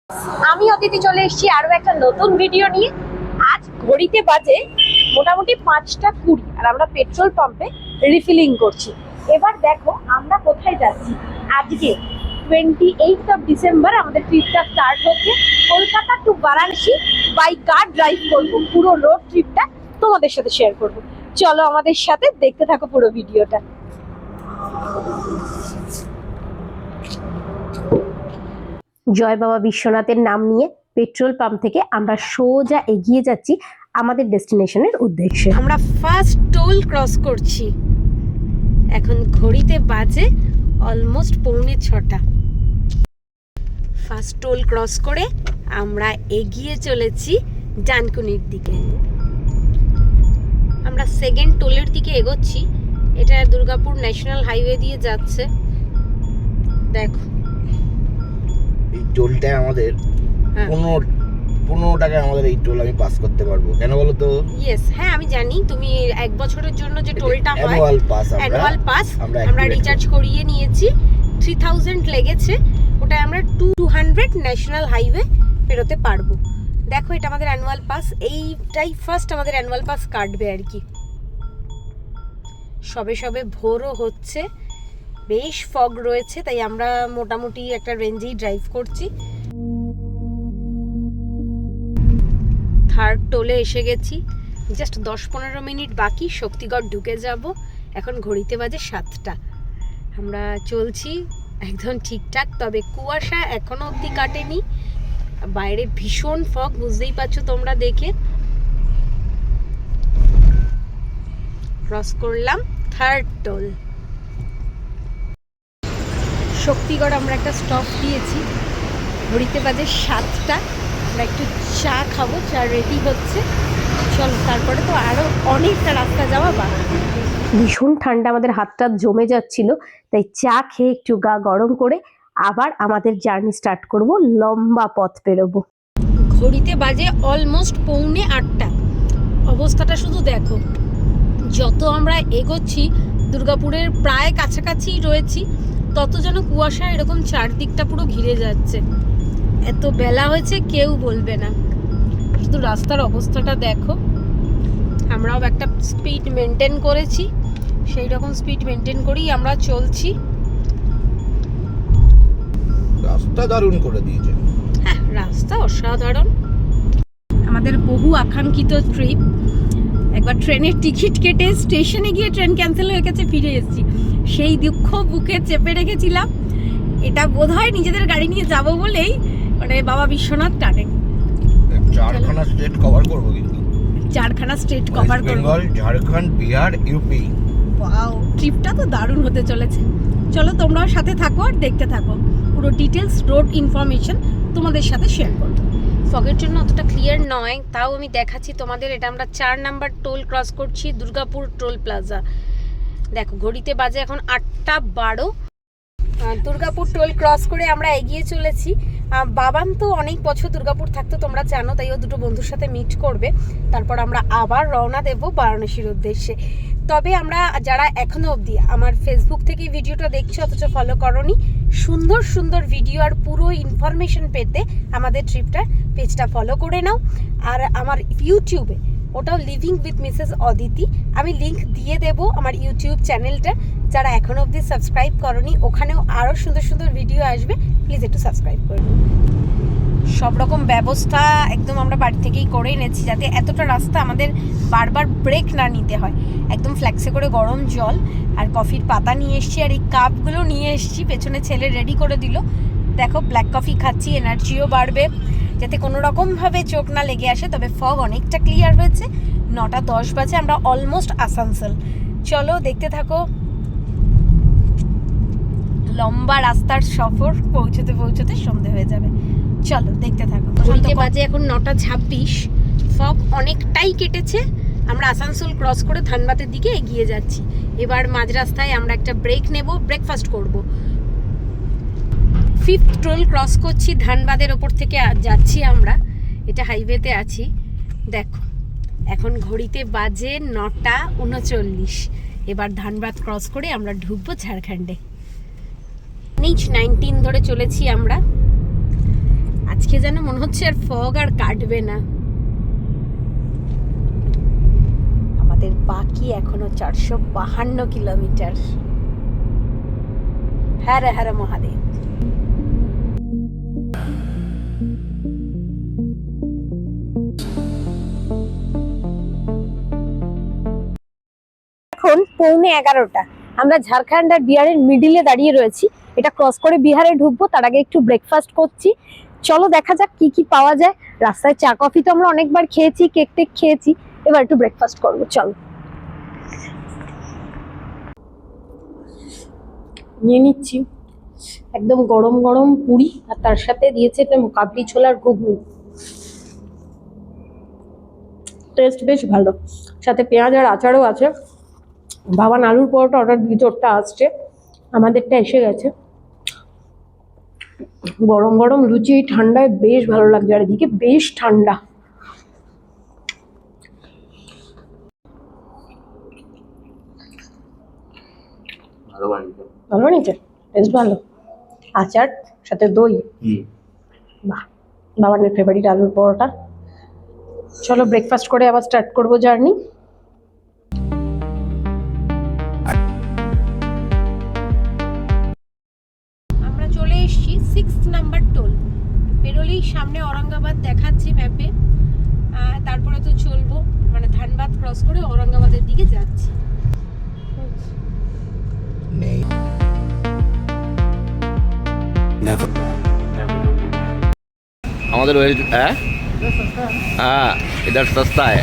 আমি অদিতি চলে এসেছি আরো একটা নতুন ভিডিও নিয়ে। আজ ঘড়িতে বাজে মোটামুটি 5:20 আর আমরা পেট্রোল পাম্পে রিফিলিং করছি। এবার দেখো আমরা কোথায় যাচ্ছি। আজকে 28 ডিসেম্বর আমাদের ট্রিপটা স্টার্ট হচ্ছে। Kolkata to Varanasi by car drive করব, পুরো রোড ট্রিপটা তোমাদের সাথে শেয়ার করব। চলো আমাদের সাথে দেখতে থাকো পুরো ভিডিওটা। জয় বাবা বিশ্বনাথের নাম নিয়ে পেট্রোল পাম্প থেকে আমরা সোজা এগিয়ে যাচ্ছি আমাদের ডেস্টিনেশনের উদ্দেশ্যে। আমরা ফার্স্ট টোল ক্রস করছি। এখন ঘড়িতে বাজে অলমোস্ট 6:45। ফার্স্ট টোল ক্রস করে আমরা এগিয়ে চলেছি ডানকুনির দিকে। আমরা সেকেন্ড টোলের দিকে এগোচ্ছি। এটা দুর্গাপুর ন্যাশনাল হাইওয়ে দিয়ে যাচ্ছে। দেখো এই টোলটা আমাদের 15 টাকায় আমাদের এই টোল আমি পাস করতে পারবো। কেন বলো তো? ইয়েস, হ্যাঁ আমি জানি। তুমি 1 বছরের জন্য যে টোলটা হয় অ্যানুয়াল পাস আমরা রিচার্জ করিয়ে নিয়েছি। 3000 লেগেছে। ওটা আমরা 200 ন্যাশনাল হাইওয়ে পেরোতে পারবো। দেখো এটা আমাদের অ্যানুয়াল পাস। এইটাই ফার্স্ট আমাদের অ্যানুয়াল পাস কাটবে আর কি। সবে সবে ভোরও হচ্ছে, বেশ ফগ রয়েছে, তাই আমরা মোটামুটি একটা রেঞ্জেই ড্রাইভ করছি। থার্ড টোলে এসে গেছি। জাস্ট 10-15 মিনিট বাকি শক্তিগড় ঢুকে যাব। এখন ঘড়িতে বাজে 7টা। আমরা চলছি একদম ঠিকঠাক, তবে কুয়াশা এখনো অবধি কাটেনি। বাইরে ভীষণ ফগ, বুঝতেই পারছো তোমরা দেখে। ক্রস করলাম থার্ড টোল। শক্তিগড় আমরা একটা স্টপ দিয়েছি। ঘড়িতে বাজে 7টা। আমরা একটু চা খাবো, চা রেডি হচ্ছে। চলো, তারপরে তো আরো অনেকটা রাস্তা যাওয়া বাকি। ভীষণ ঠান্ডা, আমাদের হাতটা জমে যাচ্ছিল, তাই চা খেয়ে একটু গা গরম করে আবার আমাদের জার্নি স্টার্ট করব। লম্বা পথ পেরোবো। ঘড়িতে বাজে অলমোস্ট 7:45। অবস্থাটা শুধু দেখো। যত আমরা এগোচ্ছি দুর্গাপুরের প্রায় কাছাকাছি রয়েছি, তত যেন কুয়াশা এরকম চারদিকটা পুরো ঘিরে যাচ্ছে। এত বেলা হয়েছে কেউ বলবে না। শুধু রাস্তার অবস্থাটা দেখো। আমরাও একটা স্পিড মেনটেন করেছি, সেই রকম স্পিড মেনটেন করেই আমরা চলছি। রাস্তা দারুণ করে দিয়েছে। হ্যাঁ, রাস্তা অসাধারণ। আমাদের বহু আকাঙ্ক্ষিত ট্রিপ। একবার ট্রেনের টিকিট কেটে স্টেশনে গিয়ে ট্রেন ক্যান্সেল হয়ে গেছে, ফিরে এসেছি। সেই দুঃখ বুকে চেপে রেখেছিলাম। এটা বোধহয় নিজেদের গাড়ি নিয়ে যাব বলেই মানে বাবা বিশ্বনাথ টানেনি। 4খানা স্টেট কভার করব, কিন্তু 4খানা স্টেট কভার করব। বেঙ্গল, ঝাড়খণ্ড, বিহার, ইউপি। ওয়াও, ট্রিপটা তো দারুণ হতে চলেছে। চলো তোমরাও সাথে থাকো আর দেখতে থাকো। পুরো ডিটেলস রোড ইনফরমেশন তোমাদের সাথে শেয়ার করব। ফগের জন্য অতটা ক্লিয়ার নয়, তাও আমি দেখাচ্ছি তোমাদের। এটা আমরা 4 নাম্বার টোল ক্রস করছি, দুর্গাপুর টোল প্লাজা। দেখো ঘড়িতে বাজে এখন 8:12। দুর্গাপুর টোল ক্রস করে আমরা এগিয়ে চলেছি। বাবান তো অনেক বছর দুর্গাপুর থাকতো, তোমরা জানো, তাই ও দুটো বন্ধুর সাথে মিট করবে। তারপর আমরা আবার রওনা দেব বারাণসীর উদ্দেশ্যে। তবে আমরা যারা এখনো অবধি আমার ফেসবুক থেকে ভিডিওটা দেখছো অথচ ফলো করোনি, সুন্দর সুন্দর ভিডিও আর পুরো ইনফরমেশন পেতে আমাদের ট্রিপটার পেজটা ফলো করে নাও। আর আমার ইউটিউবে, ওটাও লিভিং উইথ মিসেস অদিতি, আমি লিংক দিয়ে দেব আমার ইউটিউব চ্যানেলটা। যারা এখনো অবধি সাবস্ক্রাইব করনি, ওখানেও আরও সুন্দর সুন্দর ভিডিও আসবে, প্লিজ একটু সাবস্ক্রাইব করে নিন। সব রকম ব্যবস্থা একদম আমরা বাড়ি থেকেই করে এনেছি, যাতে এতটা রাস্তা আমাদের বারবার ব্রেক না নিতে হয়। একদম ফ্ল্যাক্সে করে গরম জল আর কফির পাতা নিয়ে এসেছি, আর এই কাপগুলো নিয়ে এসেছি। পেছনে ছেলে রেডি করে দিল। দেখো ব্ল্যাক কফি খাচ্ছি, এনার্জিও বাড়বে, যাতে কোনো রকমভাবে চোখ না লেগে আসে। তবে ফগ অনেকটা ক্লিয়ার হয়েছে। 9:10 বাজে, আমরা অলমোস্ট আসানসোল। চলো দেখতে থাকো। লম্বা রাস্তার সফর, পৌঁছতে পৌঁছতে সন্ধে হয়ে যাবে। চলো দেখতে থাকো। ঘড়িতে বাজে এখন 9:26। ফগ অনেকটাই কেটেছে। আমরা আসানসোল ক্রস করে ধানবাদের দিকে এগিয়ে যাচ্ছি। এবার মাঝ রাস্তায় আমরা একটা ব্রেক নেব, ব্রেকফাস্ট করব। 5th টোল ক্রস করছি, ধানবাদের ওপর থেকে যাচ্ছি আমরা। এটা হাইওয়েতে আছি। দেখো এখন ঘড়িতে বাজে 9:39। এবার ধানবাদ ক্রস করে আমরা ঢুকবো ঝাড়খণ্ডে। NH-19 ধরে চলেছি আমরা। আজকে আজকে যেন মনে হচ্ছে আর ফগ আর কাটবে না। আমাদের বাকি এখনো 452 কিলোমিটার। হ্যাঁ হ্যাঁ মহাদেব। এখন 11:15। আমরা ঝাড়খণ্ড আর বিহারের মিডিলে দাঁড়িয়ে রয়েছি। এটা ক্রস করে বিহারে ঢুকবো, তার আগে একটু ব্রেকফাস্ট করছি। চলো দেখা যাক কি কি পাওয়া যায়। রাস্তায় চা কফি তো আমরা অনেকবার খেয়েছি, কেক টেক খেয়েছি, এবার একটু ব্রেকফাস্ট করবো। চলো নিয়ে নিচ্ছি একদম গরম গরম পুরি, আর তার সাথে দিয়েছে কাবলি ছোলার ঘুগনি। টেস্ট বেশ ভালো, সাথে পেঁয়াজ আর আচারও আছে। বাবান আলুর পরোটা অর্ডার দিয়ে, ওটা আসছে, আমাদেরটা এসে গেছে। গরম গরম লুচি এই ঠান্ডায় বেশ ভালো লাগছে, আর এদিকে বেশ ঠান্ডা। ভালো বানিয়েছে, টেস্ট ভালো। আচার সাথে দই, বাহ। বাবানের ফেভারিট আলুর পরোটা। চলো ব্রেকফাস্ট করে আবার স্টার্ট করবো জার্নি। আমরা চলে এসেছি 6 নাম্বার টোল। বেরোলেই সামনে औरंगाबाद দেখাচ্ছে ম্যাপে, তারপরে তো চলবো, মানে ধানবাদ ক্রস করে औरंगाबाদের দিকে যাচ্ছি। আমাদের হ্যাঁ इधर सस्ता है।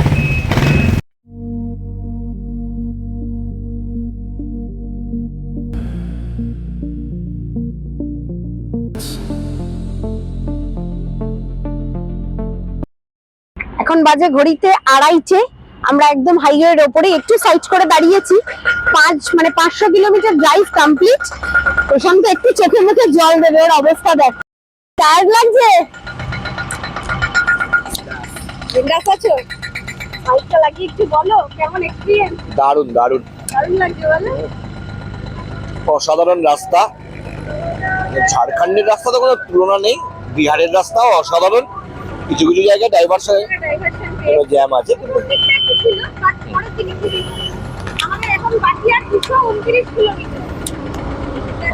এখন বাজে ঘড়িতে 2:30। আমরা একদম হাইওয়ের ওপরে একটু সাইড করে দাঁড়িয়েছি। 500 কিলোমিটার ড্রাইভ কমপ্লিট। প্রশান্ত একটু চোখে মুখে জল দেবে, ওর অবস্থা দেখ। টায়ার্ড লাগছে? বিন্দাস আছো? মাইকটা লাগিয়ে একটু বলো কেমন এক্সপেরিয়েন্স। দারুণ দারুণ দারুণ লাগছে বলো। অসাধারণ রাস্তা, ঝাড়খণ্ডের রাস্তা তো কোনো তুলনা নেই, বিহারের রাস্তাও অসাধারণ। কিছু কিছু জায়গায় ডাইভারশন জ্যাম আছে, কিন্তু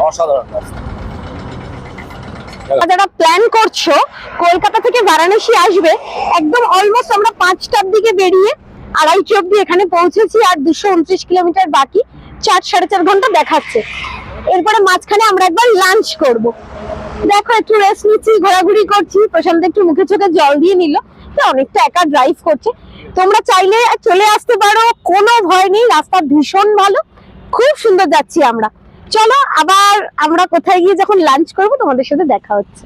অসাধারণ রাস্তা। যারা প্ল্যান করছো কলকাতা থেকে বারাণসী আসবে, একদম অলমোস্ট আমরা 5টার দিকে বেরিয়ে 2:30 অব্দি এখানে পৌঁছেছি, আর 229 কিলোমিটার বাকি। 4-4.5 ঘন্টা দেখাচ্ছে। এরপরে মাঝখানে আমরা একবার লাঞ্চ করব। দেখো একটু রেস্ট নিচ্ছি, ঘোরাঘুরি করছি। প্রশান্ত একটু মুখে চোখে জল দিয়ে নিল, অনেকটা একা ড্রাইভ করছে। তোমরা চাইলে চলে আসতে পারো, কোনো ভয় নেই, রাস্তা ভীষণ ভালো, খুব সুন্দর যাচ্ছি আমরা। চলো আবার আমরা কোথায় গিয়ে যখন লাঞ্চ করব তোমাদের সাথে দেখা হচ্ছে।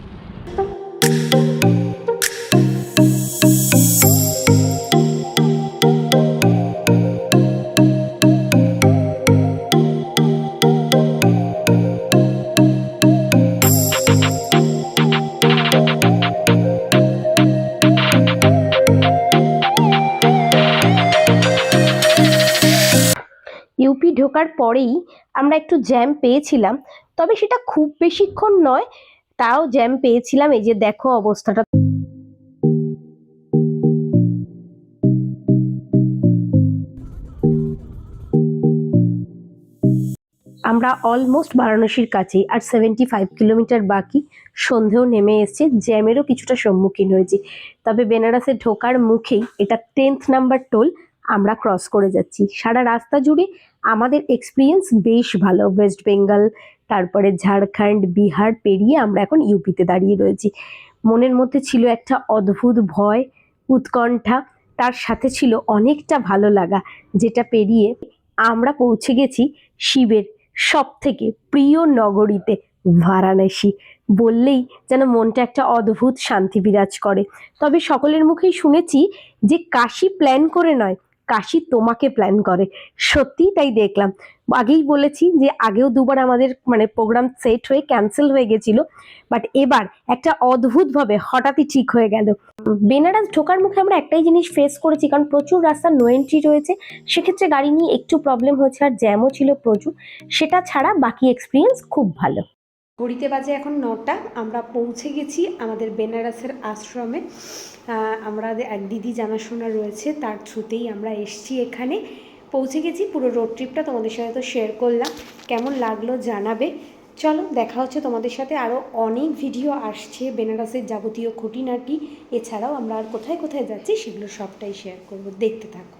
ইউপি ঢোকার পরেই আমরা একটু জ্যাম পেয়েছিলাম, তবে সেটা খুব বেশিক্ষণ নয়, তাও জ্যাম পেয়েছিলাম। এই যে দেখো অবস্থাটা। আমরা অলমোস্ট বারাণসীর কাছেই, আর 75 কিলোমিটার বাকি। সন্ধেও নেমে এসছে, জ্যামেরও কিছুটা সম্মুখীন হয়েছি। তবে বেনারসে ঢোকার মুখেই এটা 10th নাম্বার টোল আমরা ক্রস করে যাচ্ছি। সারা রাস্তা জুড়ে আমাদের এক্সপিরিয়েন্স বেশ ভালো। ওয়েস্ট বেঙ্গল, তারপরে ঝাড়খণ্ড, বিহার পেরিয়ে আমরা এখন ইউপিতে দাঁড়িয়ে রয়েছি। মনের মধ্যে ছিল একটা অদ্ভুত ভয়, উৎকণ্ঠা, তার সাথে ছিল অনেকটা ভালো লাগা, যেটা পেরিয়ে আমরা পৌঁছে গেছি শিবের সব থেকে প্রিয় নগরীতে, বারাণসী। বললেই যেন মনটা একটা অদ্ভুত শান্তি বিরাজ করে। তবে সকলের মুখেই শুনেছি যে কাশী প্ল্যান করে নয়, কাশী তোমাকে প্ল্যান করে। সত্যি তাই দেখলাম। আগেই বলেছি যে আগেও দুবার আমাদের মানে প্রোগ্রাম সেট হয়ে ক্যান্সেল হয়ে গেছিল, বাট এবার একটা অদ্ভুতভাবে হঠাৎই ঠিক হয়ে গেল। বেনারস ঢোকার মুখে আমরা একটাই জিনিস ফেস করেছি, কারণ প্রচুর রাস্তা নো এন্ট্রি রয়েছে, সেক্ষেত্রে গাড়ি নিয়ে একটু প্রবলেম হয়েছে, আর জ্যামও ছিল প্রচুর। সেটা ছাড়া বাকি এক্সপিরিয়েন্স খুব ভালো। ঘড়িতে বাজে এখন 9টা। আমরা পৌঁছে গেছি আমাদের বেনারসের আশ্রমে। আমরা এক দিদি জানাশোনা রয়েছে, তার থ্রুতেই আমরা এসছি এখানে। পৌঁছে গেছি, পুরো রোড ট্রিপটা তোমাদের সাথে তো শেয়ার করলাম, কেমন লাগলো জানাবে। চলো দেখা হচ্ছে তোমাদের সাথে, আরও অনেক ভিডিও আসছে বেনারসের যাবতীয় খুঁটিনাটি, এছাড়াও আমরা আর কোথায় কোথায় যাচ্ছি সেগুলো সবটাই শেয়ার করব, দেখতে থাকো।